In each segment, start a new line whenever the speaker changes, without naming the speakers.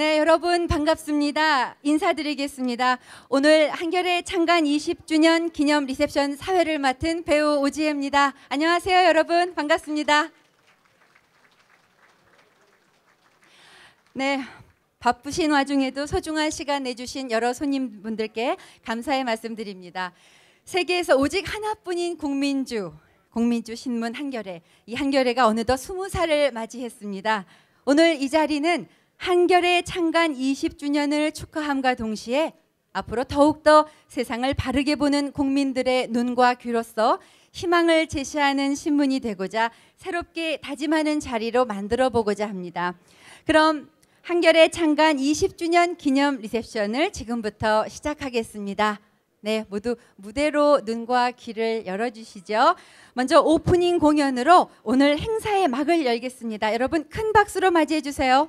네, 여러분 반갑습니다. 인사드리겠습니다. 오늘 한겨레 창간 20주년 기념 리셉션 사회를 맡은 배우 오지혜입니다. 안녕하세요, 여러분. 반갑습니다. 네, 바쁘신 와중에도 소중한 시간 내주신 여러 손님분들께 감사의 말씀드립니다. 세계에서 오직 하나뿐인 국민주 신문 한겨레. 이 한겨레가 어느덧 20살을 맞이했습니다. 오늘 이 자리는 한겨레 창간 20주년을 축하함과 동시에 앞으로 더욱더 세상을 바르게 보는 국민들의 눈과 귀로서 희망을 제시하는 신문이 되고자 새롭게 다짐하는 자리로 만들어 보고자 합니다. 그럼 한겨레 창간 20주년 기념 리셉션을 지금부터 시작하겠습니다. 네, 모두 무대로 눈과 귀를 열어주시죠. 먼저 오프닝 공연으로 오늘 행사의 막을 열겠습니다. 여러분 큰 박수로 맞이해 주세요.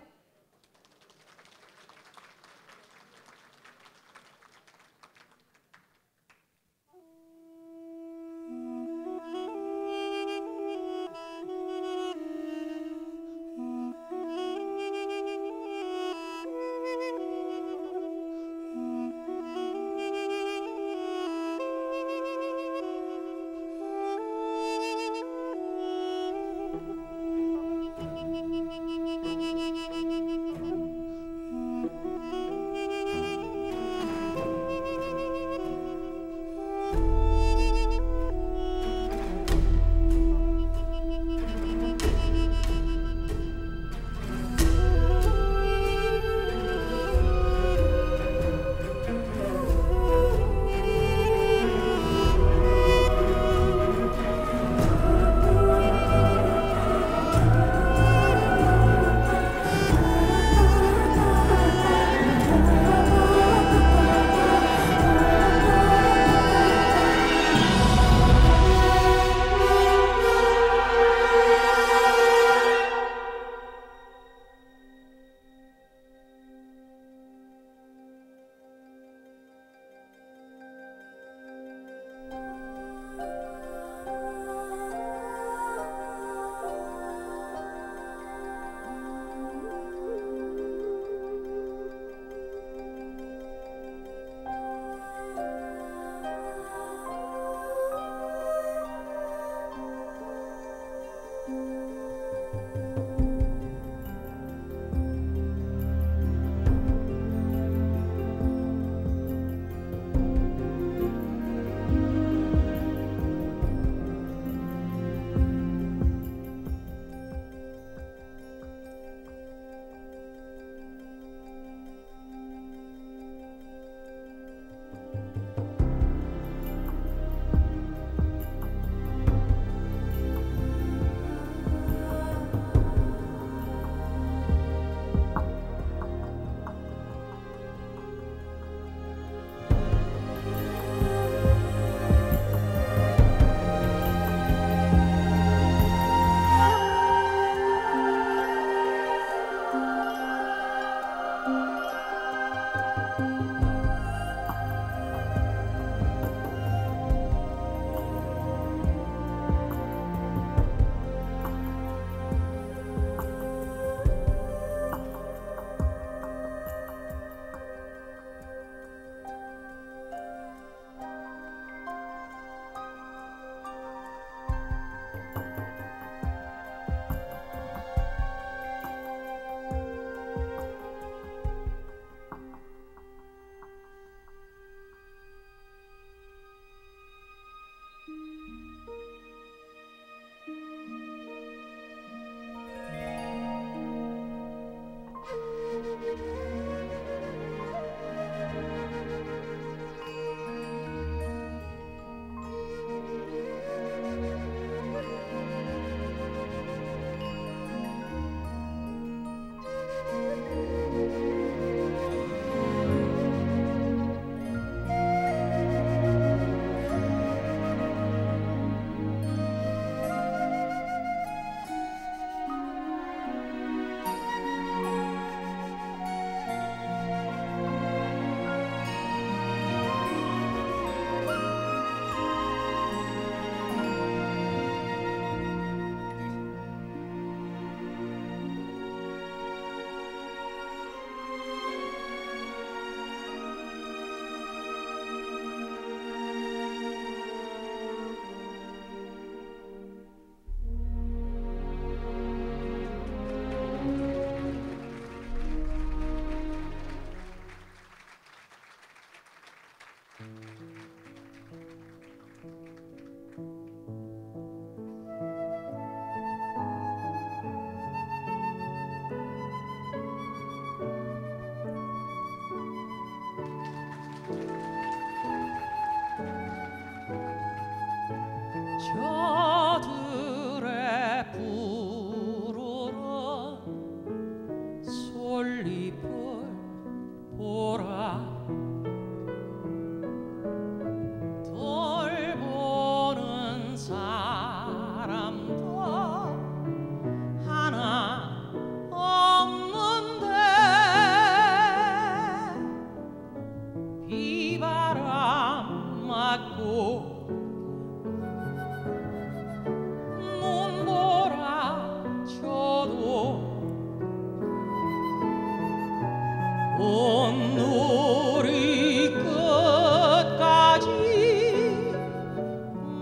온누리 끝까지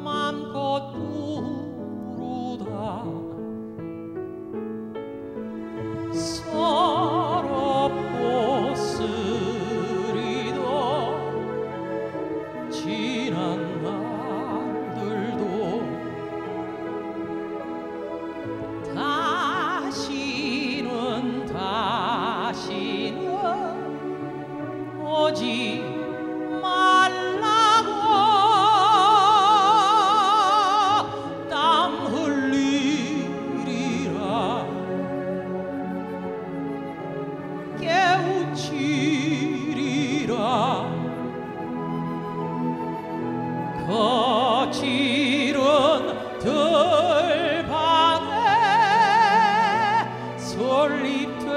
맘껏 부르다 서럽고 쓰리던 지난 날들도 다시는 오지 말라고 땀 흘리리라 깨우치리라 거칠은 들방에 솔잎되리라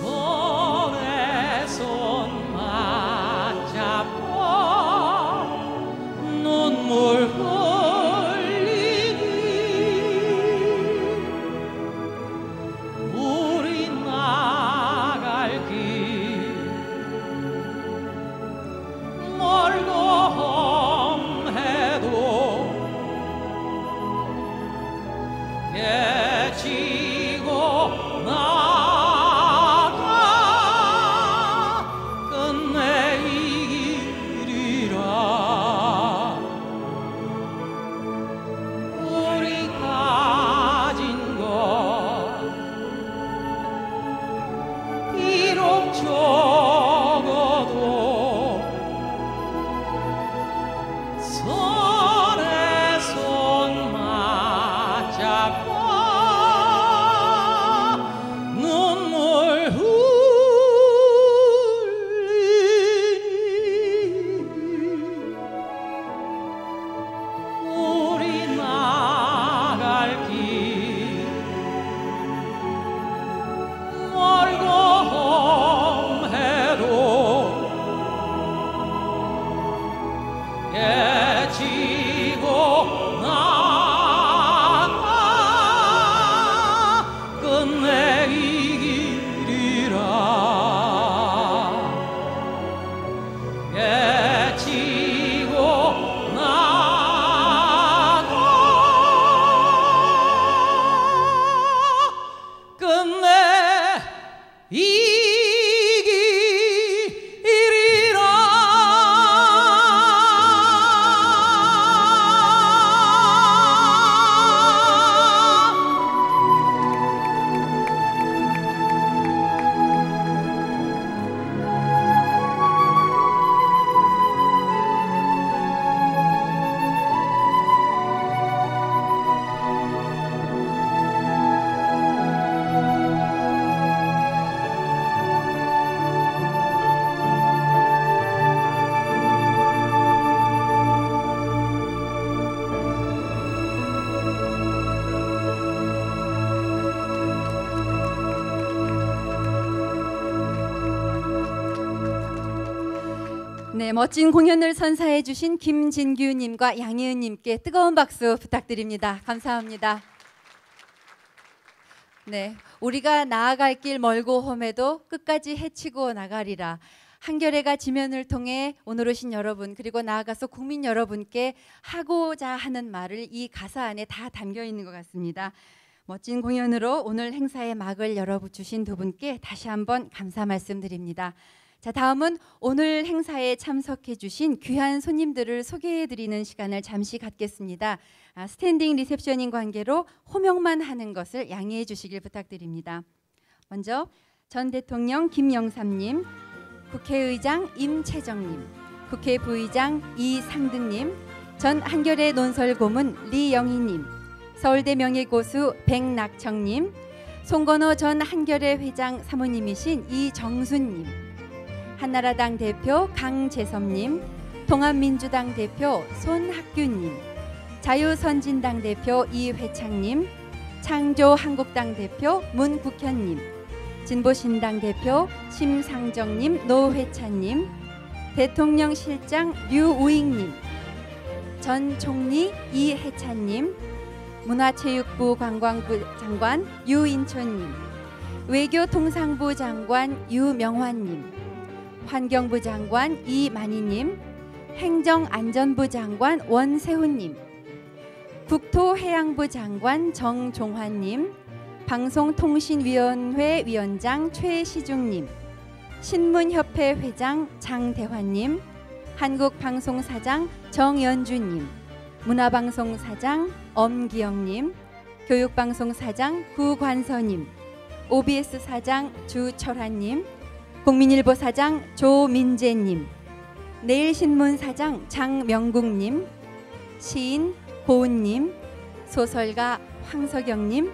손에 손 맞잡고 눈물 흘리니 우리 나갈 길 멀고 험해도 깨지고 나가 끝내 이기리라 우리 가진 것 비록 적어도 손에 손 맞잡고 눈물 흘리니 우리 나갈 길 멀고 험해도 깨지고 나가 끝내 이기리라 깨지고 나가 끝내
네, 멋진 공연을 선사해 주신 김진규님과 양희은님께 뜨거운 박수 부탁드립니다. 감사합니다. 네, 우리가 나아갈 길 멀고 험해도 끝까지 헤치고 나가리라. 한겨레가 지면을 통해 오늘 오신 여러분 그리고 나아가서 국민 여러분께 하고자 하는 말을 이 가사 안에 다 담겨 있는 것 같습니다. 멋진 공연으로 오늘 행사의 막을 열어주신 두 분께 다시 한번 감사 말씀드립니다. 자, 다음은 오늘 행사에 참석해 주신 귀한 손님들을 소개해 드리는 시간을 잠시 갖겠습니다. 스탠딩 리셉션인 관계로 호명만 하는 것을 양해해 주시길 부탁드립니다. 먼저 전 대통령 김영삼님, 국회의장 임채정님, 국회 부의장 이상득님, 전 한겨레 논설고문 리영희님, 서울대 명예고수 백낙청님, 송건호 전 한겨레 회장 사모님이신 이정순님, 한나라당 대표 강재섭님, 통합민주당 대표 손학규님, 자유선진당 대표 이회창님, 창조한국당 대표 문국현님, 진보신당 대표 심상정님, 노회찬님, 대통령실장 류우익님, 전 총리 이해찬님, 문화체육부 관광부 장관 유인촌님, 외교통상부 장관 유명환님, 환경부 장관 이만희님, 행정안전부 장관 원세훈님, 국토해양부 장관 정종환님, 방송통신위원회 위원장 최시중님, 신문협회 회장 장대환님, 한국방송사장 정연주님, 문화방송사장 엄기영님, 교육방송사장 구관서님, OBS 사장 주철환님, 국민일보 사장 조민재님, 내일신문 사장 장명국님, 시인 고은님, 소설가 황석영님,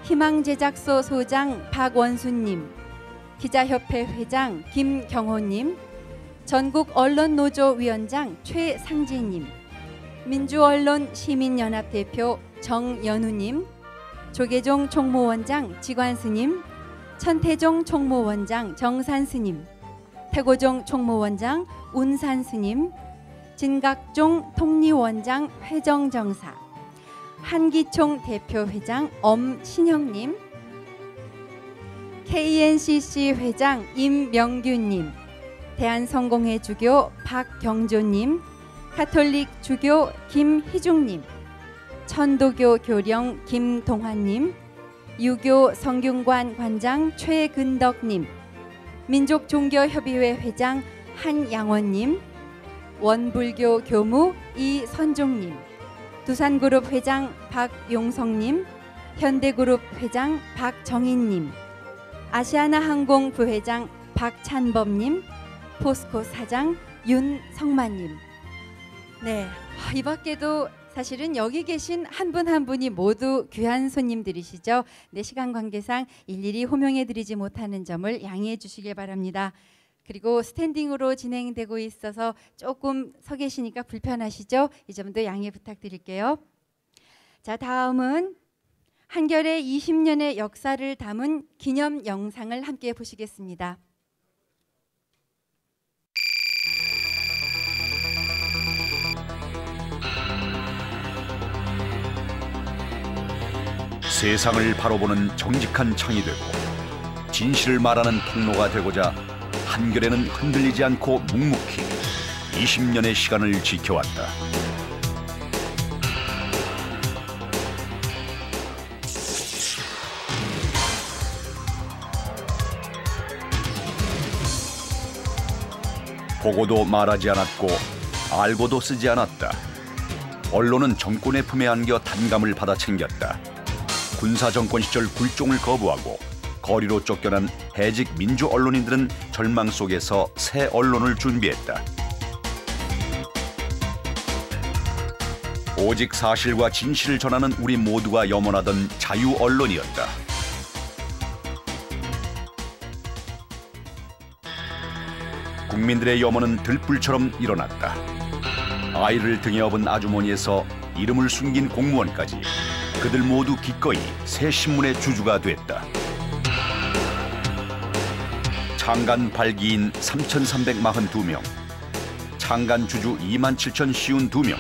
희망제작소 소장 박원수님, 기자협회 회장 김경호님, 전국언론노조 위원장 최상진님, 민주언론시민연합 대표 정연우님, 조계종 총무원장 지관스님, 천태종 총무원장 정산스님, 태고종 총무원장 운산스님, 진각종 통리원장 회정정사, 한기총 대표회장 엄신영님, KNCC 회장 임명규님, 대한성공회 주교 박경조님, 가톨릭 주교 김희중님, 천도교 교령 김동환님, 유교 성균관 관장 최근덕님, 민족종교협의회 회장 한양원님, 원불교 교무 이선종님, 두산그룹 회장 박용성님, 현대그룹 회장 박정인님, 아시아나항공 부회장 박찬범님, 포스코 사장 윤성만님. 네, 이 밖에도 사실은 여기 계신 한 분 한 분이 모두 귀한 손님들이시죠. 네, 시간 관계상 일일이 호명해드리지 못하는 점을 양해해 주시길 바랍니다. 그리고 스탠딩으로 진행되고 있어서 조금 서 계시니까 불편하시죠? 이 점도 양해 부탁드릴게요. 자, 다음은 한겨레 20년의 역사를 담은 기념 영상을 함께 보시겠습니다.
세상을 바로 보는 정직한 창이 되고 진실을 말하는 통로가 되고자 한겨레는 흔들리지 않고 묵묵히 20년의 시간을 지켜왔다. 보고도 말하지 않았고 알고도 쓰지 않았다. 언론은 정권의 품에 안겨 단감을 받아 챙겼다. 군사정권 시절 굴종을 거부하고 거리로 쫓겨난 해직 민주 언론인들은 절망 속에서 새 언론을 준비했다. 오직 사실과 진실을 전하는 우리 모두가 염원하던 자유 언론이었다. 국민들의 염원은 들불처럼 일어났다. 아이를 등에 업은 아주머니에서 이름을 숨긴 공무원까지 그들 모두 기꺼이 새 신문의 주주가 됐다. 창간 발기인 3,342명, 창간 주주 27,052명.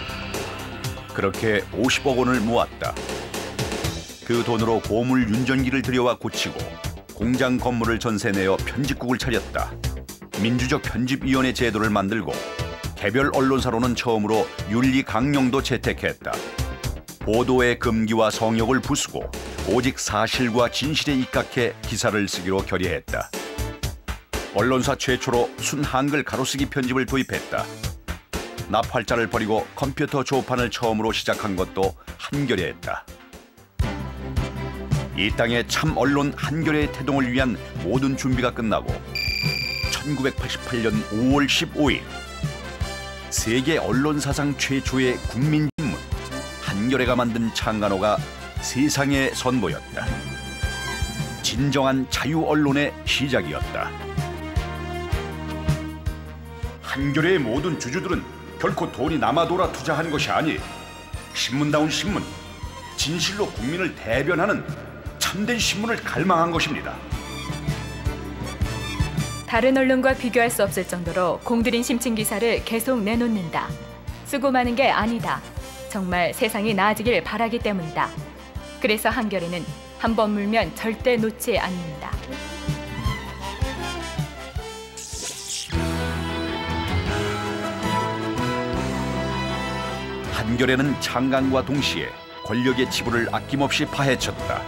그렇게 50억 원을 모았다. 그 돈으로 고물 윤전기를 들여와 고치고 공장 건물을 전세내어 편집국을 차렸다. 민주적 편집위원회 제도를 만들고 개별 언론사로는 처음으로 윤리 강령도 채택했다. 보도의 금기와 성역을 부수고 오직 사실과 진실에 입각해 기사를 쓰기로 결의했다. 언론사 최초로 순한글 가로쓰기 편집을 도입했다. 나팔자를 버리고 컴퓨터 조판을 처음으로 시작한 것도 한겨레였다. 이 땅의 참 언론 한겨레의 태동을 위한 모든 준비가 끝나고 1988년 5월 15일 세계 언론사상 최초의 국민신문 한겨레가 만든 창간호가 세상에 선보였다. 진정한 자유 언론의 시작이었다. 한겨레의 모든 주주들은 결코 돈이 남아돌아 투자한 것이 아니 신문다운 신문, 진실로 국민을 대변하는 참된 신문을 갈망한 것입니다.
다른 언론과 비교할 수 없을 정도로 공들인 심층 기사를 계속 내놓는다. 쓰고 마는 게 아니다. 정말 세상이 나아지길 바라기 때문이다. 그래서 한겨레는 한 번 물면 절대 놓지 않는다.
한겨레는 창간과 동시에 권력의 치부를 아낌없이 파헤쳤다.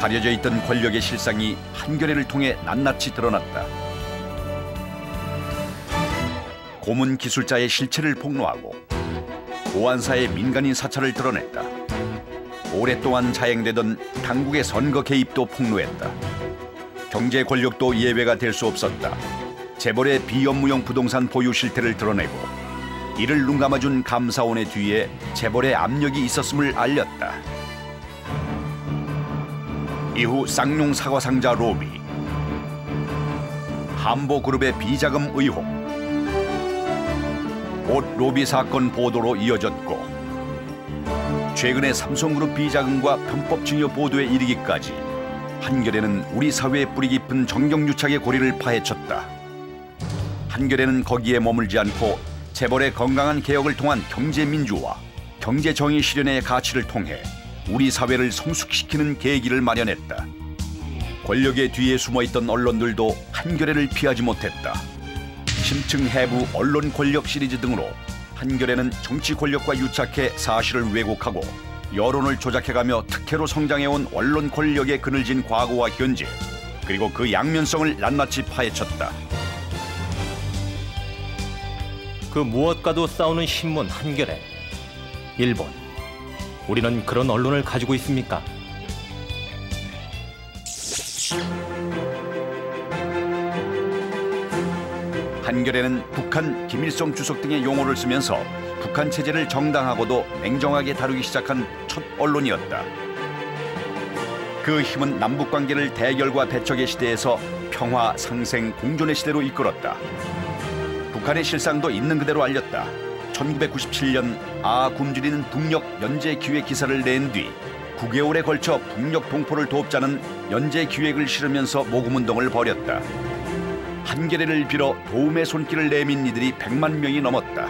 가려져 있던 권력의 실상이 한겨레를 통해 낱낱이 드러났다. 고문 기술자의 실체를 폭로하고 보안사의 민간인 사찰을 드러냈다. 오랫동안 자행되던 당국의 선거 개입도 폭로했다. 경제 권력도 예외가 될 수 없었다. 재벌의 비업무용 부동산 보유 실태를 드러내고 이를 눈감아준 감사원의 뒤에 재벌의 압력이 있었음을 알렸다. 이후 쌍용 사과상자 로비, 함보그룹의 비자금 의혹, 옷 로비 사건 보도로 이어졌고 최근의 삼성그룹 비자금과 편법증여 보도에 이르기까지 한겨레는 우리 사회의 뿌리 깊은 정경유착의 고리를 파헤쳤다. 한겨레는 거기에 머물지 않고 재벌의 건강한 개혁을 통한 경제민주화, 경제정의 실현의 가치를 통해 우리 사회를 성숙시키는 계기를 마련했다. 권력의 뒤에 숨어있던 언론들도 한겨레를 피하지 못했다. 심층 해부 언론 권력 시리즈 등으로 한겨레는 정치 권력과 유착해 사실을 왜곡하고 여론을 조작해가며 특혜로 성장해온 언론 권력의 그늘진 과거와 현재, 그리고 그 양면성을 낱낱이 파헤쳤다.
그 무엇과도 싸우는 신문 한겨레. 일본, 우리는 그런 언론을 가지고 있습니까?
한겨레는 북한, 김일성 주석 등의 용어를 쓰면서 북한 체제를 정당하고도 냉정하게 다루기 시작한 첫 언론이었다. 그 힘은 남북관계를 대결과 배척의 시대에서 평화, 상생, 공존의 시대로 이끌었다. 북한의 실상도 있는 그대로 알렸다. 1997년 굶주리는 북녘 연재 기획 기사를 낸 뒤 9개월에 걸쳐 북녘 동포를 돕자는 연재 기획을 실으면서 모금운동을 벌였다. 한겨레를 빌어 도움의 손길을 내민 이들이 100만 명이 넘었다.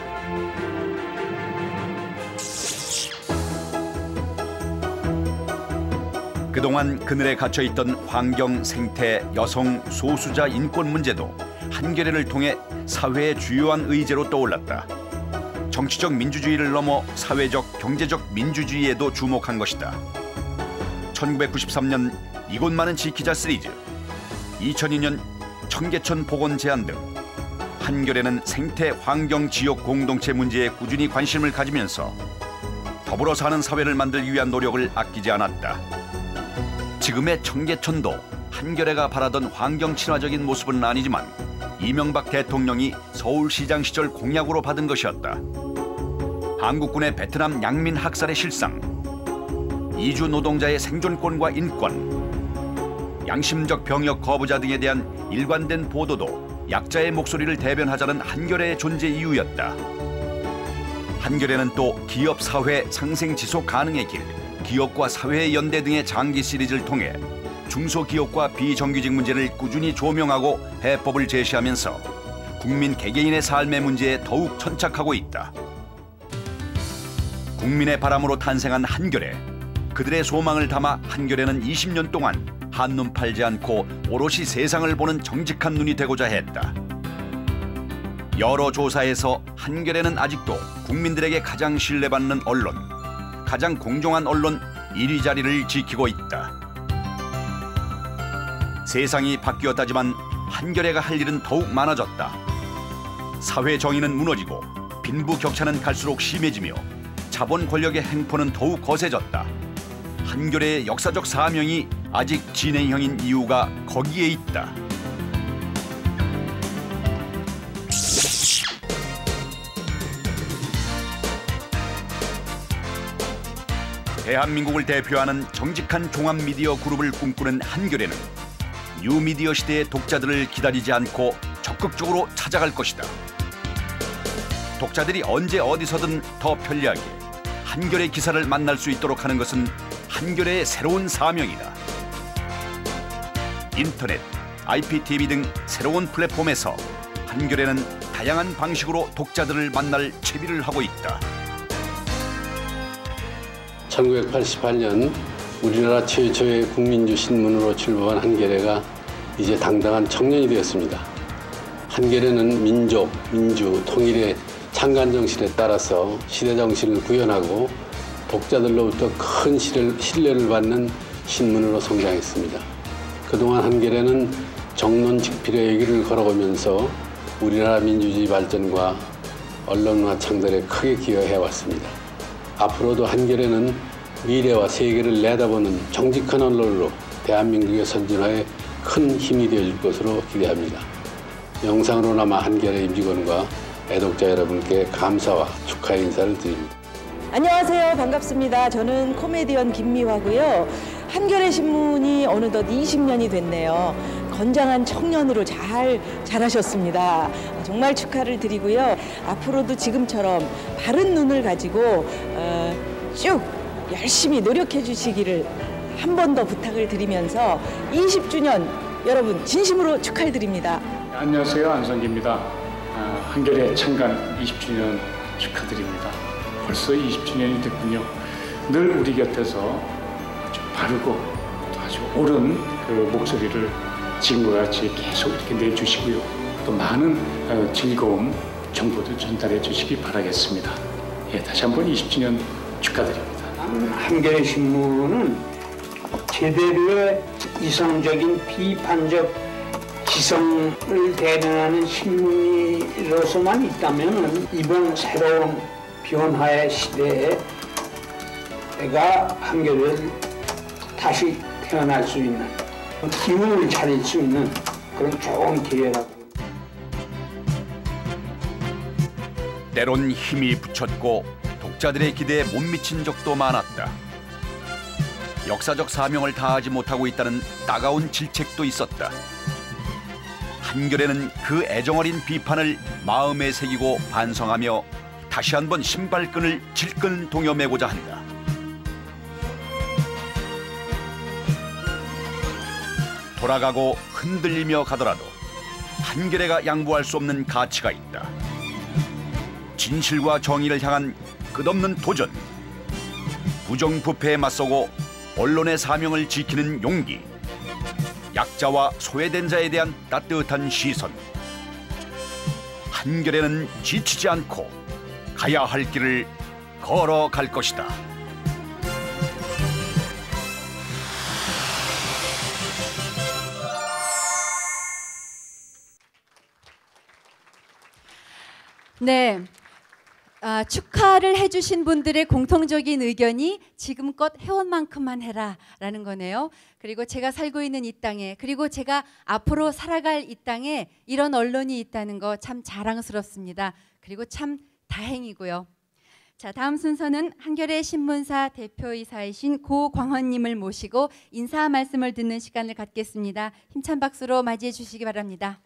그동안 그늘에 갇혀있던 환경, 생태, 여성, 소수자 인권 문제도 한겨레를 통해 사회의 주요한 의제로 떠올랐다. 정치적 민주주의를 넘어 사회적, 경제적 민주주의에도 주목한 것이다. 1993년 이곳만은 지키자 시리즈, 2002년 청계천 복원 제안 등 한겨레는 생태, 환경, 지역 공동체 문제에 꾸준히 관심을 가지면서 더불어 사는 사회를 만들기 위한 노력을 아끼지 않았다. 지금의 청계천도 한겨레가 바라던 환경 친화적인 모습은 아니지만 이명박 대통령이 서울시장 시절 공약으로 받은 것이었다. 한국군의 베트남 양민 학살의 실상, 이주 노동자의 생존권과 인권, 양심적 병역 거부자 등에 대한 일관된 보도도 약자의 목소리를 대변하자는 한겨레의 존재 이유였다. 한겨레는 또 기업 사회 상생 지속 가능의 길, 기업과 사회의 연대 등의 장기 시리즈를 통해 중소기업과 비정규직 문제를 꾸준히 조명하고 해법을 제시하면서 국민 개개인의 삶의 문제에 더욱 천착하고 있다. 국민의 바람으로 탄생한 한겨레, 그들의 소망을 담아 한겨레는 20년 동안 한눈 팔지 않고 오롯이 세상을 보는 정직한 눈이 되고자 했다. 여러 조사에서 한겨레는 아직도 국민들에게 가장 신뢰받는 언론, 가장 공정한 언론 1위 자리를 지키고 있다. 세상이 바뀌었다지만 한겨레가 할 일은 더욱 많아졌다. 사회 정의는 무너지고 빈부격차는 갈수록 심해지며 자본 권력의 행포는 더욱 거세졌다. 한겨레의 역사적 사명이 아직 진행형인 이유가 거기에 있다. 대한민국을 대표하는 정직한 종합미디어 그룹을 꿈꾸는 한겨레는 뉴미디어 시대의 독자들을 기다리지 않고 적극적으로 찾아갈 것이다. 독자들이 언제 어디서든 더 편리하게 한겨레 기사를 만날 수 있도록 하는 것은 한겨레의 새로운 사명이다. 인터넷, IPTV 등 새로운 플랫폼에서 한겨레는 다양한 방식으로 독자들을 만날 채비를 하고 있다.
1988년 우리나라 최초의 국민주 신문으로 출범한 한겨레가 이제 당당한 청년이 되었습니다. 한겨레는 민족, 민주, 통일의 창간 정신에 따라서 시대 정신을 구현하고 독자들로부터 큰 신뢰를 받는 신문으로 성장했습니다. 그동안 한겨레는 정론직필의 길을 걸어가면서 우리나라 민주주의 발전과 언론화 창달에 크게 기여해왔습니다. 앞으로도 한겨레는 미래와 세계를 내다보는 정직한 언론으로 대한민국의 선진화에 큰 힘이 되어줄 것으로 기대합니다. 영상으로나마 한겨레 임직원과 애독자 여러분께 감사와 축하 인사를 드립니다.
안녕하세요. 반갑습니다. 저는 코미디언 김미화고요. 한겨레 신문이 어느덧 20년이 됐네요. 건장한 청년으로 잘 자라셨습니다. 정말 축하를 드리고요. 앞으로도 지금처럼 바른 눈을 가지고 쭉 열심히 노력해 주시기를 한 번 더 부탁을 드리면서 20주년 여러분 진심으로 축하를 드립니다.
안녕하세요. 안성기입니다. 한겨레 창간 20주년 축하드립니다. 벌써 20주년이 됐군요. 늘 우리 곁에서 아주 바르고 또 아주 옳은 그 목소리를 지금과 같이 계속 이렇게 내주시고요. 또 많은 즐거움, 정보도 전달해 주시기 바라겠습니다. 예, 다시 한번 20주년 축하드립니다.
한겨레 신문은 제대로의 이성적인 비판적 기성을 대변하는 신문으로서만 있다면 이번 새로운 변화의 시대에 내가 한겨레를 다시 태어날 수 있는 기운을 차릴 수 있는 그런 좋은 기회라고.
때론 힘이 부쳤고 독자들의 기대에 못 미친 적도 많았다. 역사적 사명을 다하지 못하고 있다는 따가운 질책도 있었다. 한겨레는 그 애정어린 비판을 마음에 새기고 반성하며 다시 한번 신발끈을 질끈 동여매고자 한다. 돌아가고 흔들리며 가더라도 한겨레가 양보할 수 없는 가치가 있다. 진실과 정의를 향한 끝없는 도전, 부정부패에 맞서고 언론의 사명을 지키는 용기, 약자와 소외된 자에 대한 따뜻한 시선. 한겨레는 지치지 않고 가야 할 길을 걸어갈 것이다.
네. 축하를 해주신 분들의 공통적인 의견이 지금껏 해온 만큼만 해라라는 거네요. 그리고 제가 살고 있는 이 땅에, 그리고 제가 앞으로 살아갈 이 땅에 이런 언론이 있다는 거 참 자랑스럽습니다. 그리고 참 다행이고요. 자, 다음 순서는 한겨레 신문사 대표이사이신 고광헌님을 모시고 인사 말씀을 듣는 시간을 갖겠습니다. 힘찬 박수로 맞이해 주시기 바랍니다.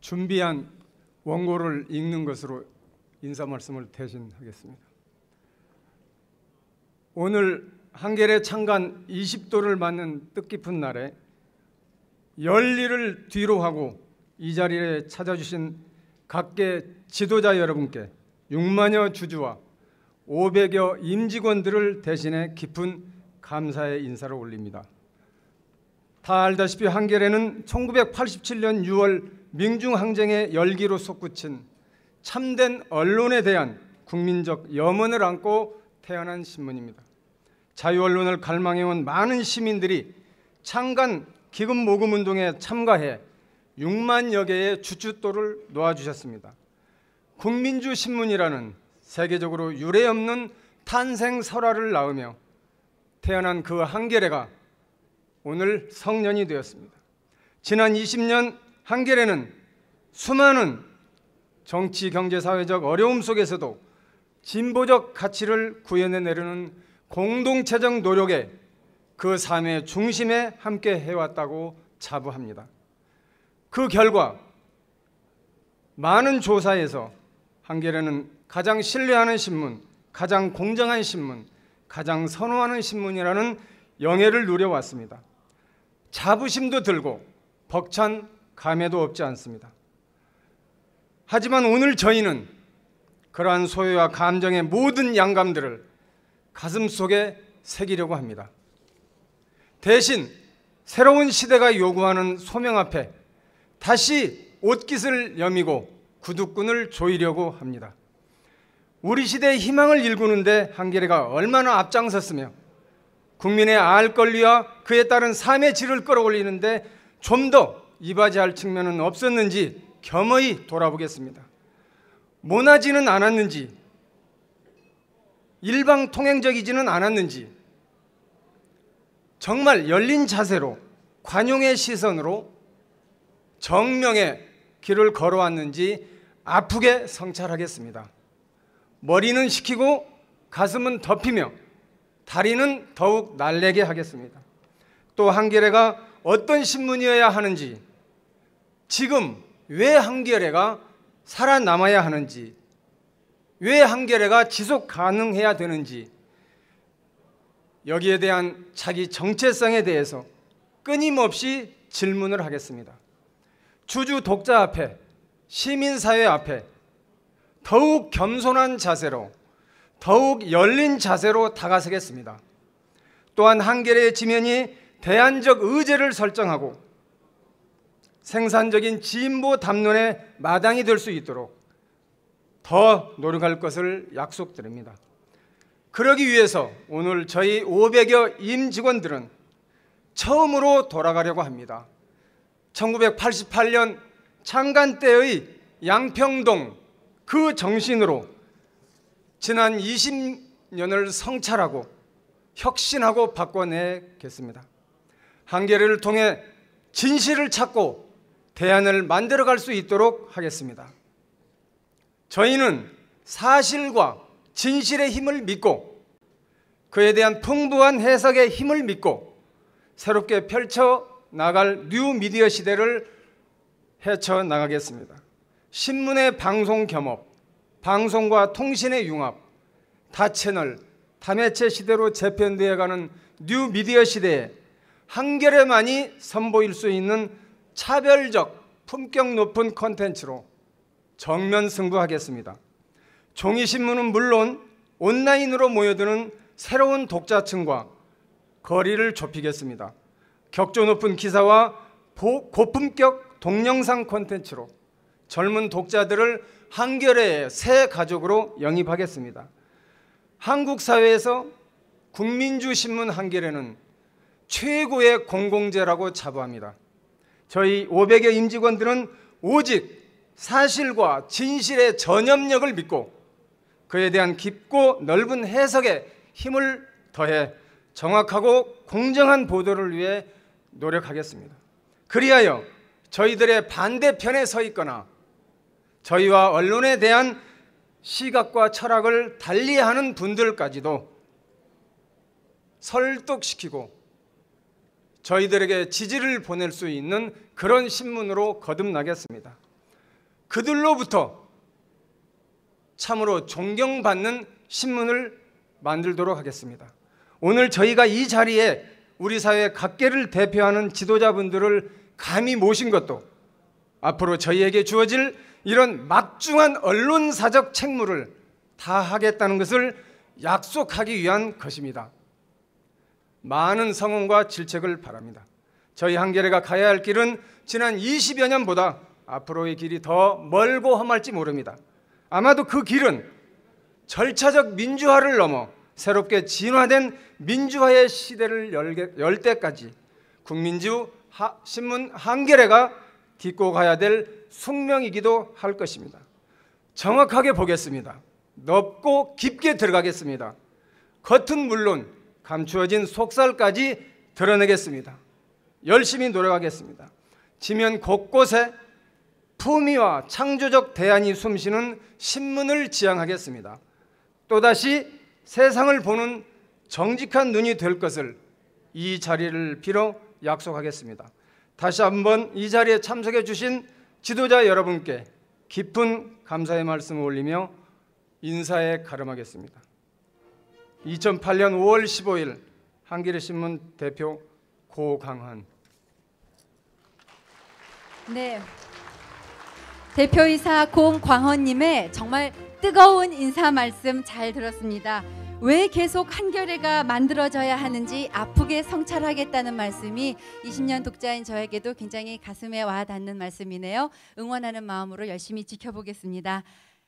준비한 원고를 읽는 것으로 인사 말씀을 대신하겠습니다. 오늘 한겨레 창간 20도를 맞는 뜻깊은 날에 열일을 뒤로 하고 이 자리에 찾아주신 각계 지도자 여러분께 6만여 주주와 500여 임직원들을 대신해 깊은 감사의 인사를 올립니다. 다 알다시피 한겨레는 1987년 6월 민중항쟁의 열기로 솟구친 참된 언론에 대한 국민적 염원을 안고 태어난 신문입니다. 자유언론을 갈망해온 많은 시민들이 창간 기금 모금 운동에 참가해 6만여 개의 주춧돌을 놓아주셨습니다. 국민주 신문이라는 세계적으로 유례없는 탄생 설화를 낳으며 태어난 그 한겨레가 오늘 성년이 되었습니다. 지난 20년 한겨레는 수많은 정치, 경제, 사회적 어려움 속에서도 진보적 가치를 구현해내려는 공동체적 노력에 그 삶의 중심에 함께 해왔다고 자부합니다. 그 결과 많은 조사에서 한겨레는 가장 신뢰하는 신문, 가장 공정한 신문, 가장 선호하는 신문이라는 영예를 누려왔습니다. 자부심도 들고 벅찬 감회도 없지 않습니다. 하지만 오늘 저희는 그러한 소유와 감정의 모든 양감들을 가슴속에 새기려고 합니다. 대신 새로운 시대가 요구하는 소명 앞에 다시 옷깃을 여미고 구두끈을 조이려고 합니다. 우리 시대의 희망을 일구는데 한겨레가 얼마나 앞장섰으며 국민의 알 권리와 그에 따른 삶의 질을 끌어올리는데 좀 더 이바지할 측면은 없었는지 겸허히 돌아보겠습니다. 모나지는 않았는지, 일방통행적이지는 않았는지, 정말 열린 자세로 관용의 시선으로 정명의 길을 걸어왔는지 아프게 성찰하겠습니다. 머리는 식히고 가슴은 덮이며 다리는 더욱 날래게 하겠습니다. 또 한겨레가 어떤 신문이어야 하는지, 지금 왜 한겨레가 살아남아야 하는지, 왜 한겨레가 지속 가능해야 되는지, 여기에 대한 자기 정체성에 대해서 끊임없이 질문을 하겠습니다. 주주 독자 앞에, 시민사회 앞에 더욱 겸손한 자세로, 더욱 열린 자세로 다가서겠습니다. 또한 한겨레의 지면이 대안적 의제를 설정하고 생산적인 진보 담론의 마당이 될 수 있도록 더 노력할 것을 약속드립니다. 그러기 위해서 오늘 저희 500여 임직원들은 처음으로 돌아가려고 합니다. 1988년 창간 때의 양평동 그 정신으로 지난 20년을 성찰하고 혁신하고 바꿔내겠습니다. 한겨레를 통해 진실을 찾고 대안을 만들어갈 수 있도록 하겠습니다. 저희는 사실과 진실의 힘을 믿고 그에 대한 풍부한 해석의 힘을 믿고 새롭게 펼쳐나갈 뉴미디어 시대를 헤쳐나가겠습니다. 신문의 방송 겸업, 방송과 통신의 융합, 다채널, 다매체 시대로 재편되어가는 뉴미디어 시대에 한겨레만이 선보일 수 있는 차별적 품격 높은 콘텐츠로 정면 승부하겠습니다. 종이신문은 물론 온라인으로 모여드는 새로운 독자층과 거리를 좁히겠습니다. 격조 높은 기사와 고품격 동영상 콘텐츠로 젊은 독자들을 한겨레의 새 가족으로 영입하겠습니다. 한국 사회에서 국민주 신문 한겨레는 최고의 공공재라고 자부합니다. 저희 500여 임직원들은 오직 사실과 진실의 전염력을 믿고 그에 대한 깊고 넓은 해석에 힘을 더해 정확하고 공정한 보도를 위해 노력하겠습니다. 그리하여 저희들의 반대편에 서 있거나 저희와 언론에 대한 시각과 철학을 달리하는 분들까지도 설득시키고 저희들에게 지지를 보낼 수 있는 그런 신문으로 거듭나겠습니다. 그들로부터 참으로 존경받는 신문을 만들도록 하겠습니다. 오늘 저희가 이 자리에 우리 사회 각계를 대표하는 지도자분들을 감히 모신 것도 앞으로 저희에게 주어질 이런 막중한 언론사적 책무를 다하겠다는 것을 약속하기 위한 것입니다. 많은 성원과 질책을 바랍니다. 저희 한겨레가 가야 할 길은 지난 20여 년보다 앞으로의 길이 더 멀고 험할지 모릅니다. 아마도 그 길은 절차적 민주화를 넘어 새롭게 진화된 민주화의 시대를 열 때까지 국민주 신문 한겨레가 딛고 가야 될 숙명이기도 할 것입니다. 정확하게 보겠습니다. 넓고 깊게 들어가겠습니다. 겉은 물론 감추어진 속살까지 드러내겠습니다. 열심히 노력하겠습니다. 지면 곳곳에 품위와 창조적 대안이 숨쉬는 신문을 지향하겠습니다. 또다시 세상을 보는 정직한 눈이 될 것을 이 자리를 빌어 약속하겠습니다. 다시 한번 이 자리에 참석해 주신 지도자 여러분께 깊은 감사의 말씀을 올리며 인사에 가름하겠습니다. 2008년 5월 15일 한겨레신문 대표 고강헌.
네, 대표이사 공광헌님의 정말 뜨거운 인사 말씀 잘 들었습니다. 왜 계속 한겨레가 만들어져야 하는지 아프게 성찰하겠다는 말씀이 20년 독자인 저에게도 굉장히 가슴에 와닿는 말씀이네요. 응원하는 마음으로 열심히 지켜보겠습니다.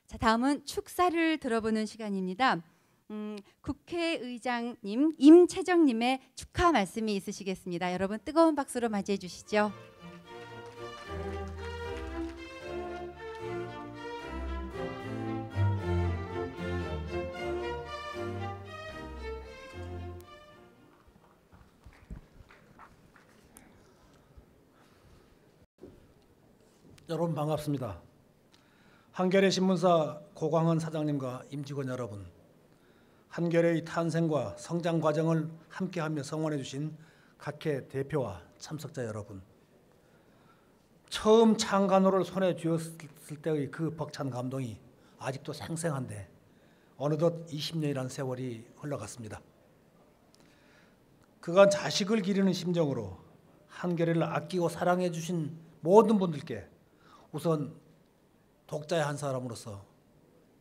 자, 다음은 축사를 들어보는 시간입니다. 국회의장님 임채정님의 축하 말씀이 있으시겠습니다. 여러분 뜨거운 박수로 맞이해 주시죠.
여러분 반갑습니다. 한겨레 신문사 고광헌 사장님과 임직원 여러분, 한겨레의 탄생과 성장 과정을 함께하며 성원해 주신 각계 대표와 참석자 여러분, 처음 창간호를 손에 쥐었을 때의 그 벅찬 감동이 아직도 생생한데 어느덧 20년이라는 세월이 흘러갔습니다. 그간 자식을 기리는 심정으로 한겨레를 아끼고 사랑해 주신 모든 분들께 우선 독자의 한 사람으로서,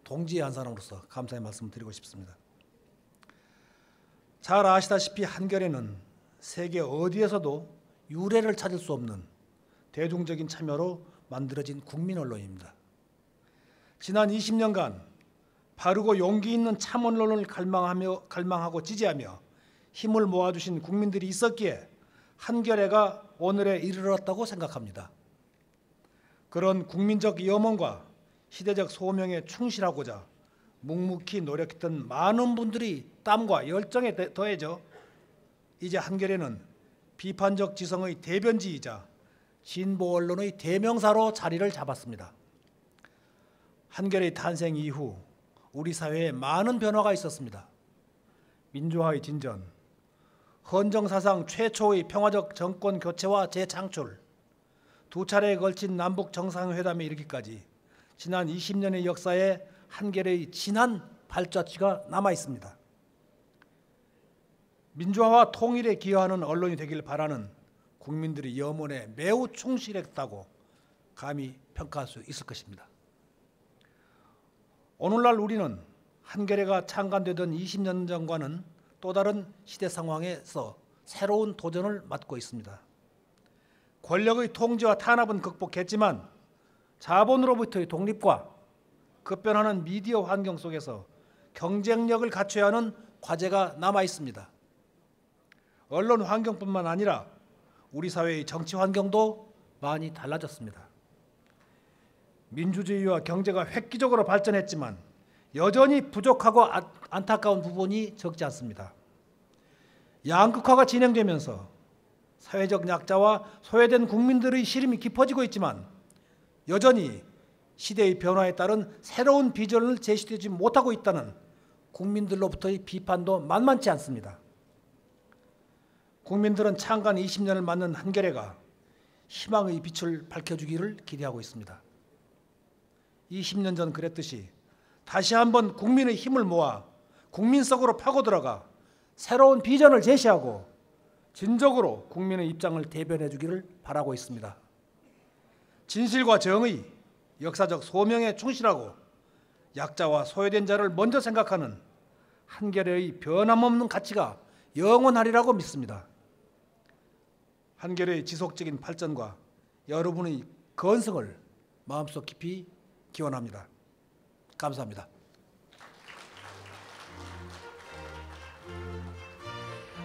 동지의 한 사람으로서 감사의 말씀을 드리고 싶습니다. 잘 아시다시피 한겨레는 세계 어디에서도 유례를 찾을 수 없는 대중적인 참여로 만들어진 국민 언론입니다. 지난 20년간 바르고 용기 있는 참 언론을 갈망하고 지지하며 힘을 모아주신 국민들이 있었기에 한겨레가 오늘에 이르렀다고 생각합니다. 그런 국민적 염원과 시대적 소명에 충실하고자 묵묵히 노력했던 많은 분들이 땀과 열정에 더해져 이제 한겨레는 비판적 지성의 대변지이자 진보 언론의 대명사로 자리를 잡았습니다. 한겨레의 탄생 이후 우리 사회에 많은 변화가 있었습니다. 민주화의 진전, 헌정사상 최초의 평화적 정권 교체와 재창출, 두 차례에 걸친 남북 정상회담에 이르기까지 지난 20년의 역사에 한겨레의 진한 발자취가 남아 있습니다. 민주화와 통일에 기여하는 언론이 되길 바라는 국민들의 염원에 매우 충실했다고 감히 평가할 수 있을 것입니다. 오늘날 우리는 한겨레가 창간되던 20년 전과는 또 다른 시대 상황에서 새로운 도전을 맞고 있습니다. 권력의 통제와 탄압은 극복했지만 자본으로부터의 독립과 급변하는 미디어 환경 속에서 경쟁력을 갖춰야 하는 과제가 남아 있습니다. 언론 환경뿐만 아니라 우리 사회의 정치 환경도 많이 달라졌습니다. 민주주의와 경제가 획기적으로 발전했지만 여전히 부족하고 안타까운 부분이 적지 않습니다. 양극화가 진행되면서 사회적 약자와 소외된 국민들의 시름이 깊어지고 있지만 여전히 시대의 변화에 따른 새로운 비전을 제시되지 못하고 있다는 국민들로부터의 비판도 만만치 않습니다. 국민들은 창간 20년을 맞는 한겨레가 희망의 빛을 밝혀주기를 기대하고 있습니다. 20년 전 그랬듯이 다시 한번 국민의 힘을 모아 국민 속으로 파고들어가 새로운 비전을 제시하고 진정으로 국민의 입장을 대변해 주기를 바라고 있습니다. 진실과 정의, 역사적 소명에 충실하고 약자와 소외된 자를 먼저 생각하는 한겨레의 변함없는 가치가 영원하리라고 믿습니다. 한겨레의 지속적인 발전과 여러분의 건승을 마음속 깊이 기원합니다. 감사합니다.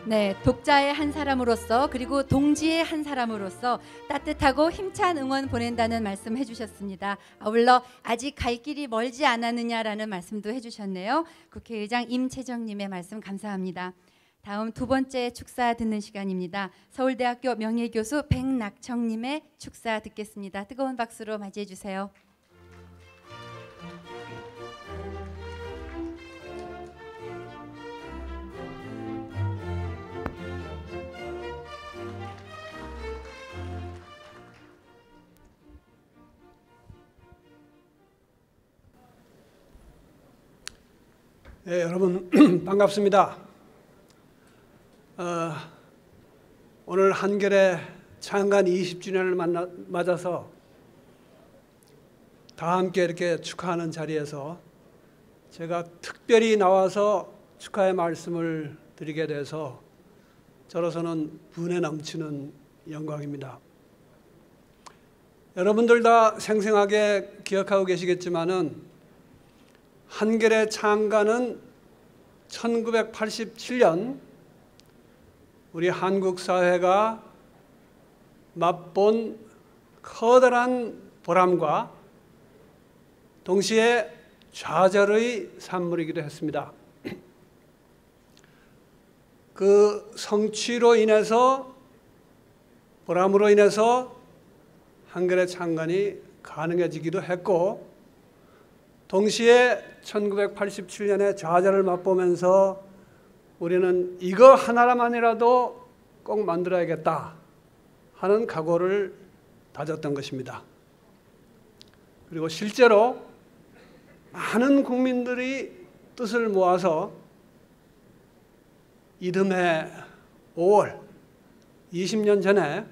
네, 독자의 한 사람으로서 그리고 동지의 한 사람으로서 따뜻하고 힘찬 응원 보낸다는 말씀 해주셨습니다. 아울러 아직 갈 길이 멀지 않았느냐라는 말씀도 해주셨네요. 국회의장 임채정님의 말씀 감사합니다. 다음 두 번째 축사 듣는 시간입니다. 서울대학교 명예교수 백낙청님의 축사 듣겠습니다. 뜨거운 박수로 맞이해 주세요.
네, 여러분 반갑습니다. 오늘 한겨레 창간 20주년을 맞아서 다 함께 이렇게 축하하는 자리에서 제가 특별히 나와서 축하의 말씀을 드리게 돼서 저로서는 분에 넘치는 영광입니다. 여러분들 다 생생하게 기억하고 계시겠지만은 한겨레 창간은 1987년 우리 한국 사회가 맛본 커다란 보람과 동시에 좌절의 산물이기도 했습니다. 그 성취로 인해서 보람으로 인해서 한겨레 창간이 가능해지기도 했고 동시에 1987년에 좌절을 맛보면서 우리는 이거 하나만이라도 꼭 만들어야겠다 하는 각오를 다졌던 것입니다. 그리고 실제로 많은 국민들이 뜻을 모아서 이듬해 5월 20년 전에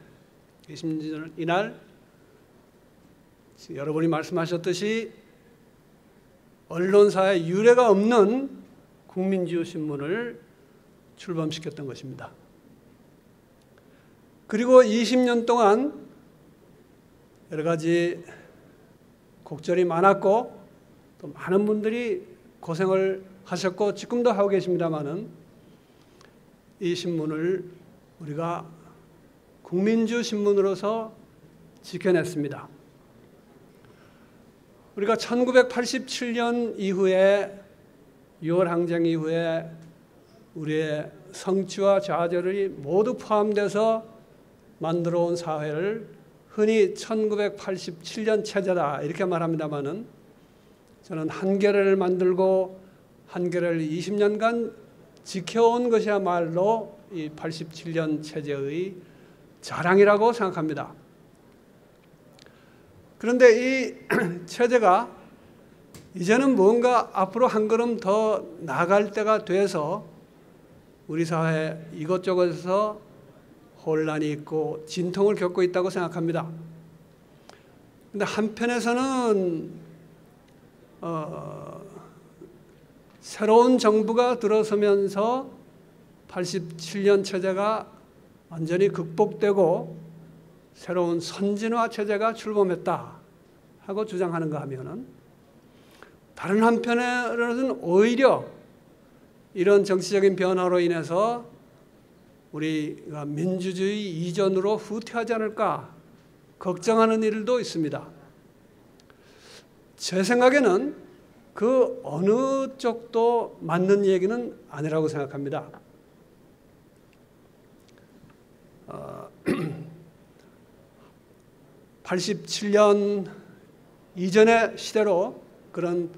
이날 여러분이 말씀하셨듯이 언론사에 유례가 없는 국민주 신문을 출범시켰던 것입니다. 그리고 20년 동안 여러 가지 곡절이 많았고 또 많은 분들이 고생을 하셨고 지금도 하고 계십니다마는 이 신문을 우리가 국민주 신문으로서 지켜냈습니다. 우리가 1987년 이후에 6월 항쟁 이후에 우리의 성취와 좌절이 모두 포함돼서 만들어 온 사회를 흔히 1987년 체제다 이렇게 말합니다마는 저는 한겨레를 만들고 한겨레를 20년간 지켜온 것이야말로 이 87년 체제의 자랑이라고 생각합니다. 그런데 이 체제가 이제는 뭔가 앞으로 한 걸음 더 나아갈 때가 돼서 우리 사회 이것저것에서 혼란이 있고 진통을 겪고 있다고 생각합니다. 그런데 한편에서는 새로운 정부가 들어서면서 87년 체제가 완전히 극복되고 새로운 선진화 체제가 출범했다 하고 주장하는가 하면은 다른 한편으로는 오히려 이런 정치적인 변화로 인해서 우리가 민주주의 이전으로 후퇴하지 않을까 걱정하는 일도 있습니다. 제 생각에는 그 어느 쪽도 맞는 얘기는 아니라고 생각합니다. 87년 이전의 시대로 그런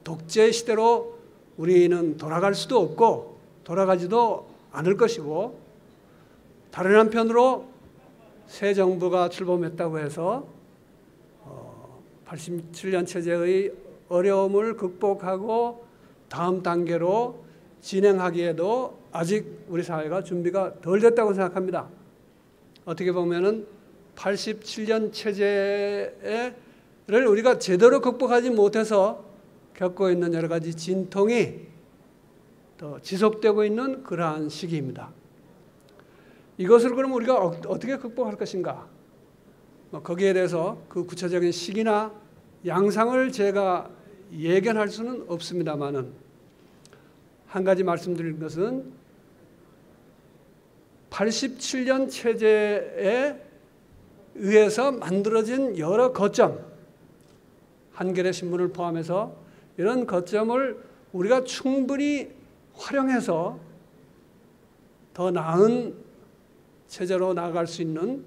독재 시대로 우리는 돌아갈 수도 없고 돌아가지도 않을 것이고 다른 한편으로 새 정부가 출범했다고 해서 87년 체제의 어려움을 극복하고 다음 단계로 진행하기에도 아직 우리 사회가 준비가 덜 됐다고 생각합니다. 어떻게 보면은 87년 체제를 우리가 제대로 극복하지 못해서 겪고 있는 여러 가지 진통이 더 지속되고 있는 그러한 시기입니다. 이것을 그럼 우리가 어떻게 극복할 것인가? 거기에 대해서 그 구체적인 시기나 양상을 제가 예견할 수는 없습니다만은 한 가지 말씀드릴 것은 87년 체제에 의해서 만들어진 여러 거점, 한겨레 신문을 포함해서 이런 거점을 우리가 충분히 활용해서 더 나은 체제로 나아갈 수 있는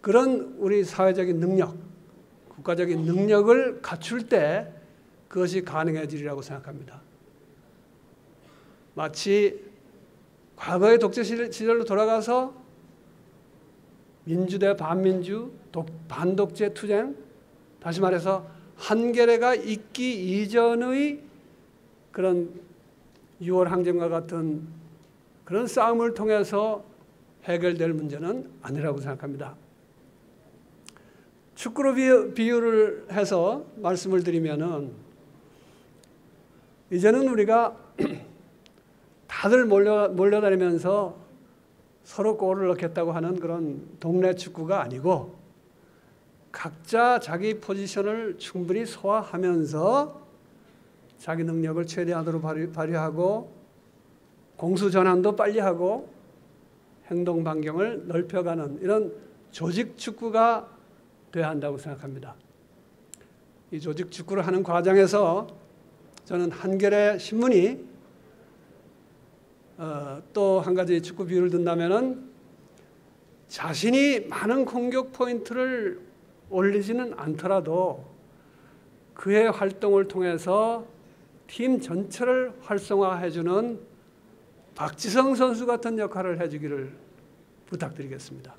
그런 우리 사회적인 능력, 국가적인 능력을 갖출 때 그것이 가능해지리라고 생각합니다. 마치 과거의 독재 시절로 돌아가서 민주 대 반민주, 반독재 투쟁, 다시 말해서 한겨레가 있기 이전의 그런 6월 항쟁과 같은 그런 싸움을 통해서 해결될 문제는 아니라고 생각합니다. 축구로 비유를 해서 말씀을 드리면은 이제는 우리가 다들 몰려다니면서 서로 골을 넣겠다고 하는 그런 동네 축구가 아니고 각자 자기 포지션을 충분히 소화하면서 자기 능력을 최대한으로 발휘하고 공수 전환도 빨리 하고 행동 반경을 넓혀가는 이런 조직 축구가 돼야 한다고 생각합니다. 이 조직 축구를 하는 과정에서 저는 한겨레 신문이 또 한 가지 축구 비유를 든다면은 자신이 많은 공격 포인트를 올리지는 않더라도 그의 활동을 통해서 팀 전체를 활성화해주는 박지성 선수 같은 역할을 해주기를 부탁드리겠습니다.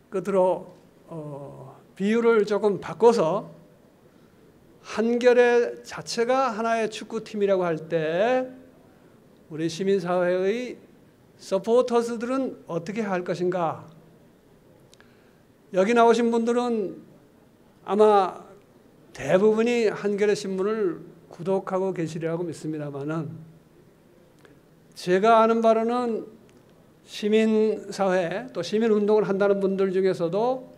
끝으로 비유를 조금 바꿔서 한겨레 자체가 하나의 축구팀이라고 할 때 우리 시민사회의 서포터스들은 어떻게 할 것인가? 여기 나오신 분들은 아마 대부분이 한겨레 신문을 구독하고 계시리라고 믿습니다만은 제가 아는 바로는 시민사회 또 시민운동을 한다는 분들 중에서도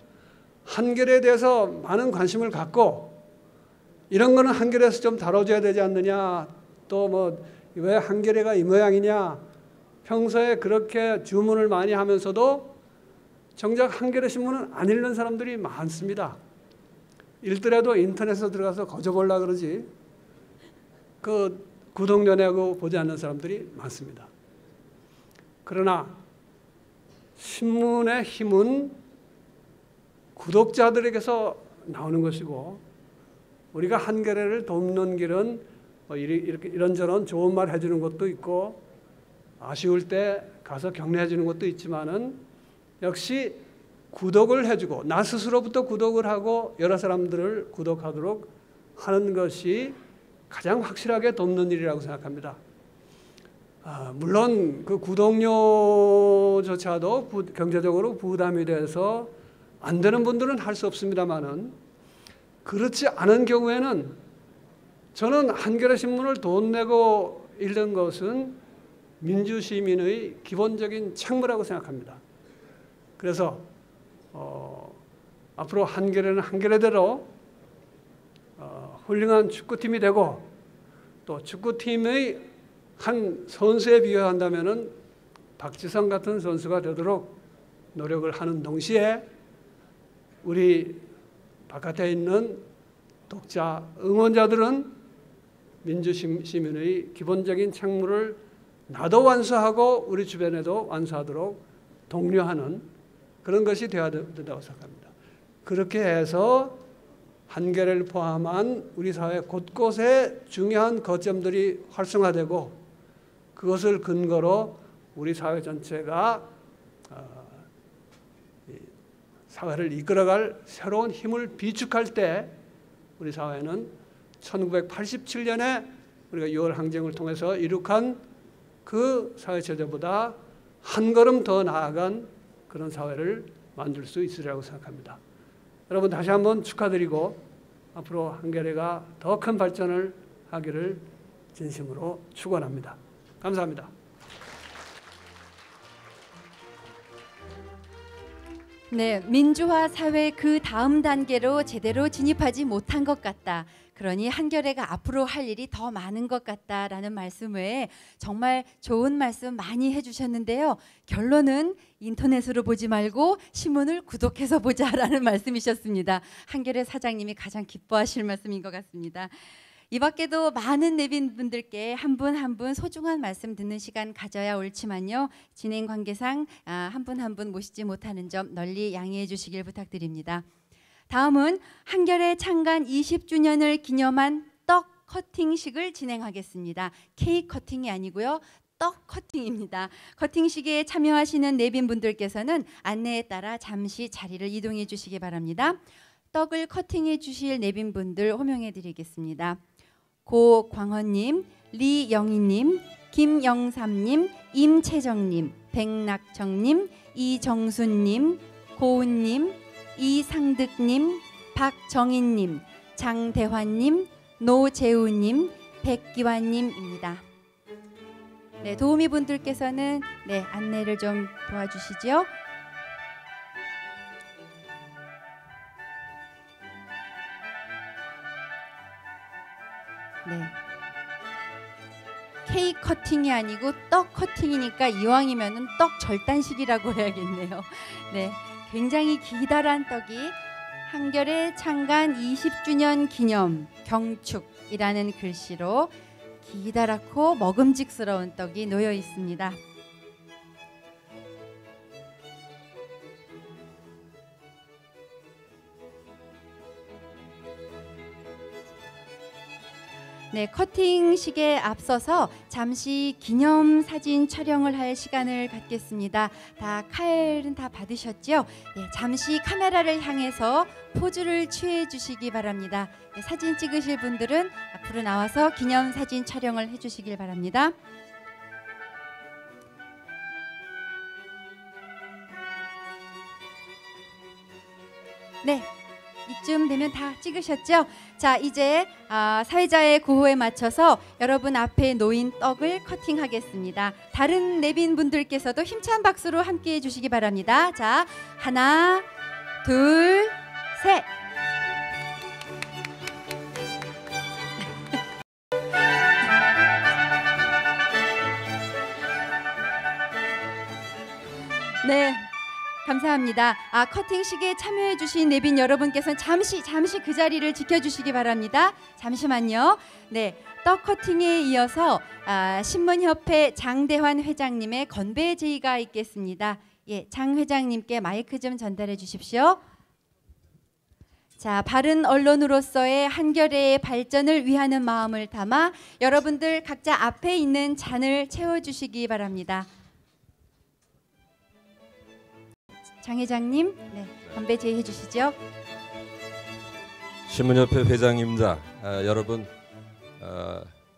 한겨레에 대해서 많은 관심을 갖고 이런 거는 한겨레에서 좀 다뤄줘야 되지 않느냐, 또 뭐 왜 한겨레가 이 모양이냐, 평소에 그렇게 주문을 많이 하면서도 정작 한겨레 신문은 안 읽는 사람들이 많습니다. 읽더라도 인터넷에 들어가서 거저보려고 그러지 그 구독연애하고 보지 않는 사람들이 많습니다. 그러나 신문의 힘은 구독자들에게서 나오는 것이고 우리가 한겨레를 돕는 길은 이렇게 이런저런 좋은 말 해주는 것도 있고 아쉬울 때 가서 격려해 주는 것도 있지만은 역시 구독을 해주고 나 스스로부터 구독을 하고 여러 사람들을 구독하도록 하는 것이 가장 확실하게 돕는 일이라고 생각합니다. 물론 그 구독료조차도 경제적으로 부담이 돼서 안 되는 분들은 할 수 없습니다만은 그렇지 않은 경우에는 저는 한겨레 신문을 돈 내고 읽는 것은 민주시민의 기본적인 책무라고 생각합니다. 그래서 앞으로 한겨레는 한겨레대로 훌륭한 축구팀이 되고 또 축구팀의 한 선수에 비유한다면은 박지성 같은 선수가 되도록 노력을 하는 동시에 우리 바깥에 있는 독자, 응원자들은 민주시민의 기본적인 책무를 나도 완수하고 우리 주변에도 완수하도록 독려하는 그런 것이 되어야 된다고 생각합니다. 그렇게 해서 한겨레를 포함한 우리 사회 곳곳에 중요한 거점들이 활성화되고 그것을 근거로 우리 사회 전체가 사회를 이끌어갈 새로운 힘을 비축할 때 우리 사회는 1987년에 우리가 6월 항쟁을 통해서 이룩한 그 사회체제보다 한 걸음 더 나아간 그런 사회를 만들 수 있으리라고 생각합니다. 여러분 다시 한번 축하드리고 앞으로 한겨레가 더 큰 발전을 하기를 진심으로 축원합니다. 감사합니다.
네, 민주화 사회 그 다음 단계로 제대로 진입하지 못한 것 같다. 그러니 한겨레가 앞으로 할 일이 더 많은 것 같다라는 말씀에 정말 좋은 말씀 많이 해주셨는데요. 결론은 인터넷으로 보지 말고 신문을 구독해서 보자라는 말씀이셨습니다. 한겨레 사장님이 가장 기뻐하실 말씀인 것 같습니다. 이 밖에도 많은 내빈분들께 한 분 한 분 소중한 말씀 듣는 시간 가져야 옳지만요. 진행 관계상 한 분 한 분 모시지 못하는 점 널리 양해해 주시길 부탁드립니다. 다음은 한겨레 창간 20주년을 기념한 떡 커팅식을 진행하겠습니다. 케이크 커팅이 아니고요. 떡 커팅입니다. 커팅식에 참여하시는 내빈분들께서는 안내에 따라 잠시 자리를 이동해 주시기 바랍니다. 떡을 커팅해 주실 내빈분들 호명해 드리겠습니다. 고광헌님, 리영희님, 김영삼님, 임채정님, 백낙정님, 이정순님, 고은님, 이상득님, 박정인님, 장대환님, 노재우님, 백기환님입니다. 네, 도우미 분들께서는 네, 안내를 좀 도와주시죠. 네. 케이크 커팅이 아니고 떡 커팅이니까 이왕이면은 떡 절단식이라고 해야겠네요. 네, 굉장히 기다란 떡이 한겨레 창간 20주년 기념 경축이라는 글씨로 기다랗고 먹음직스러운 떡이 놓여 있습니다. 네, 커팅식에 앞서서 잠시 기념사진 촬영을 할 시간을 갖겠습니다. 다 칼은 다 받으셨죠? 네, 잠시 카메라를 향해서 포즈를 취해 주시기 바랍니다. 네, 사진 찍으실 분들은 앞으로 나와서 기념사진 촬영을 해 주시길 바랍니다. 네. 이쯤 되면 다 찍으셨죠? 자, 이제 사회자의 구호에 맞춰서 여러분 앞에 놓인 떡을 커팅하겠습니다. 다른 내빈 분들께서도 힘찬 박수로 함께 해주시기 바랍니다. 자, 하나, 둘, 셋. 네. 감사합니다. 커팅식에 참여해 주신 내빈 여러분께서는 잠시 그 자리를 지켜주시기 바랍니다. 잠시만요. 네, 떡 커팅에 이어서 신문협회 장대환 회장님의 건배 제의가 있겠습니다. 예, 장 회장님께 마이크 좀 전달해 주십시오. 자, 바른 언론으로서의 한겨레의 발전을 위하는 마음을 담아 여러분들 각자 앞에 있는 잔을 채워주시기 바랍니다. 장 회장님, 네, 건배 제의해 주시죠.
신문협회 회장입니다. 여러분,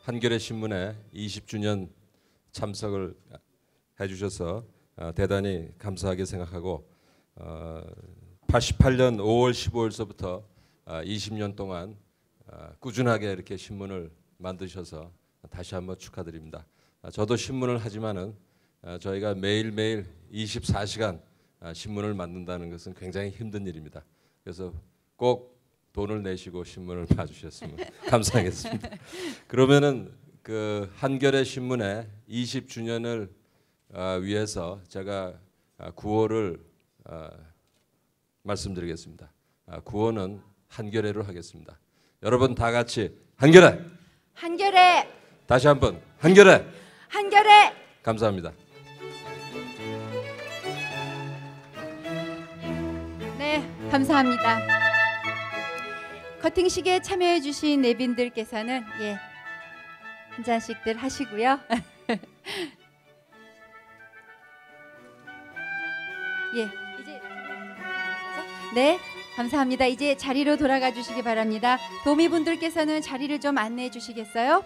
한겨레 신문에 20주년 참석을 해주셔서 대단히 감사하게 생각하고 88년 5월 15일서부터 20년 동안 꾸준하게 이렇게 신문을 만드셔서 다시 한번 축하드립니다. 저도 신문을 하지만은 저희가 매일매일 24시간 신문을 만든다는 것은 굉장히 힘든 일입니다. 그래서 꼭 돈을 내시고 신문을 봐주셨으면 감사하겠습니다. 그러면은 그 한겨레 신문의 20주년을 위해서 제가 구호를 말씀드리겠습니다. 구호는 한겨레로 하겠습니다. 여러분 다 같이 한겨레!
한겨레!
다시 한번 한겨레!
한겨레!
감사합니다.
네, 감사합니다. 커팅식에 참여해 주신 내빈들께서는 예, 한 잔씩들 하시고요. 예, 이제 네, 감사합니다. 이제 자리로 돌아가 주시기 바랍니다. 도우미분들께서는 자리를 좀 안내해 주시겠어요?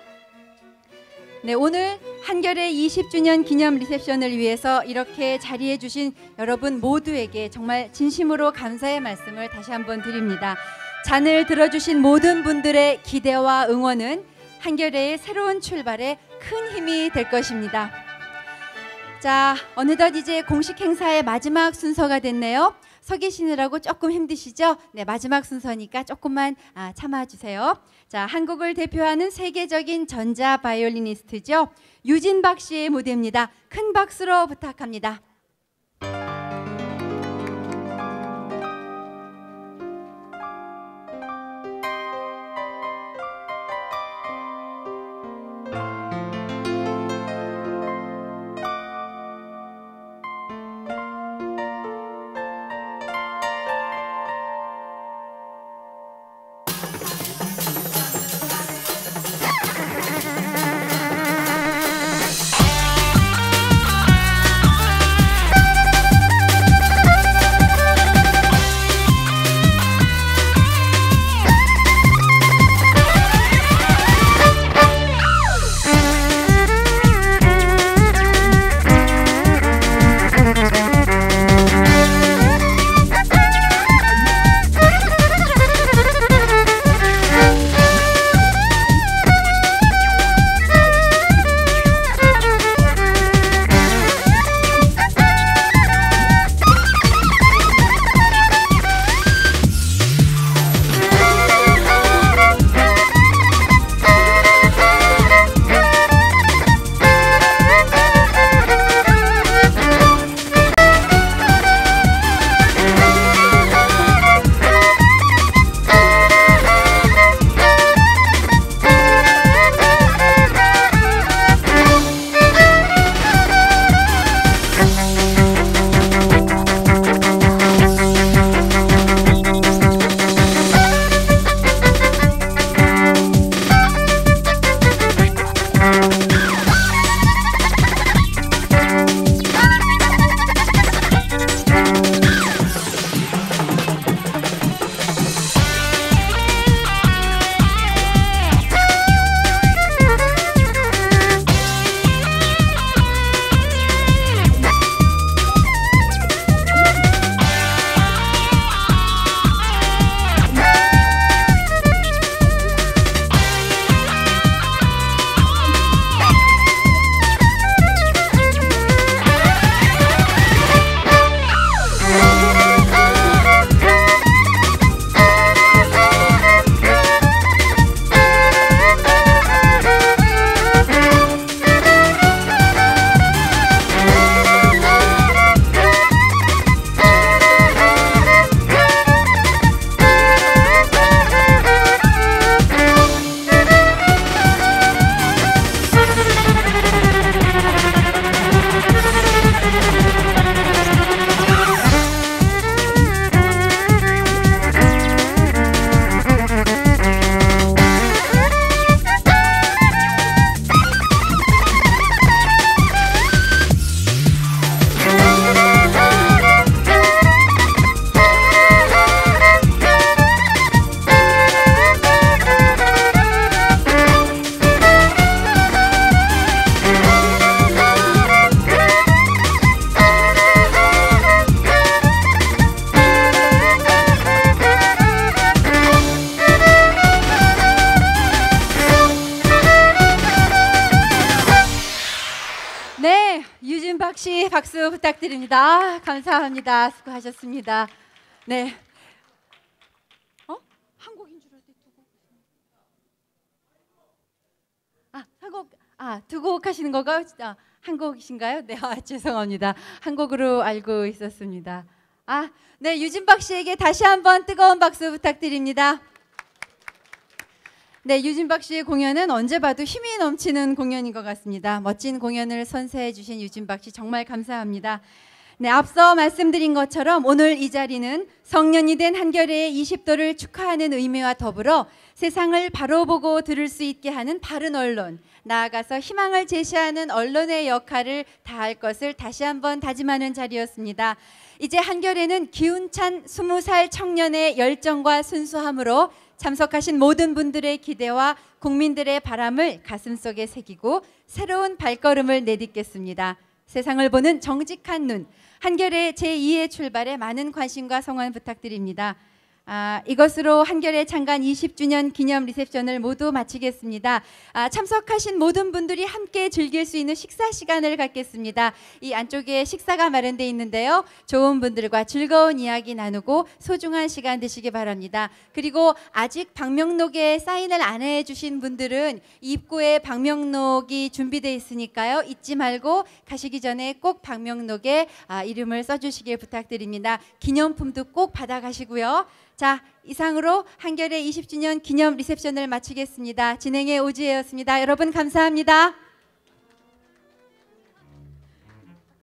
네, 오늘 한겨레 20주년 기념 리셉션을 위해서 이렇게 자리해 주신 여러분 모두에게 정말 진심으로 감사의 말씀을 다시 한번 드립니다. 잔을 들어주신 모든 분들의 기대와 응원은 한겨레의 새로운 출발에 큰 힘이 될 것입니다. 자, 어느덧 이제 공식 행사의 마지막 순서가 됐네요. 서 계시느라고 조금 힘드시죠? 네, 마지막 순서니까 조금만 참아주세요. 자, 한국을 대표하는 세계적인 전자 바이올리니스트죠. 유진박 씨의 무대입니다. 큰 박수로 부탁합니다. 유진박 씨 박수 부탁드립니다. 감사합니다. 수고하셨습니다. 네. 한 곡인 줄 알았는데 두 곡. 두 곡 하시는 거가 한 곡이신가요? 네, 죄송합니다. 한 곡으로 알고 있었습니다. 네, 유진박 씨에게 다시 한번 뜨거운 박수 부탁드립니다. 네, 유진박 씨의 공연은 언제 봐도 힘이 넘치는 공연인 것 같습니다. 멋진 공연을 선사해 주신 유진박 씨 정말 감사합니다. 네, 앞서 말씀드린 것처럼 오늘 이 자리는 성년이 된 한겨레의 20도를 축하하는 의미와 더불어 세상을 바로 보고 들을 수 있게 하는 바른 언론, 나아가서 희망을 제시하는 언론의 역할을 다할 것을 다시 한번 다짐하는 자리였습니다. 이제 한겨레는 기운찬 20살 청년의 열정과 순수함으로 참석하신 모든 분들의 기대와 국민들의 바람을 가슴속에 새기고 새로운 발걸음을 내딛겠습니다. 세상을 보는 정직한 눈, 한겨레 제2의 출발에 많은 관심과 성원 부탁드립니다. 이것으로 한겨레 창간 20주년 기념 리셉션을 모두 마치겠습니다. 참석하신 모든 분들이 함께 즐길 수 있는 식사 시간을 갖겠습니다. 이 안쪽에 식사가 마련되어 있는데요. 좋은 분들과 즐거운 이야기 나누고 소중한 시간 되시기 바랍니다. 그리고 아직 방명록에 사인을 안 해주신 분들은 입구에 방명록이 준비되어 있으니까요. 잊지 말고 가시기 전에 꼭 방명록에 이름을 써주시길 부탁드립니다. 기념품도 꼭 받아가시고요. 자, 이상으로 한겨레 20주년 기념 리셉션을 마치겠습니다. 진행의 오지혜였습니다. 여러분 감사합니다.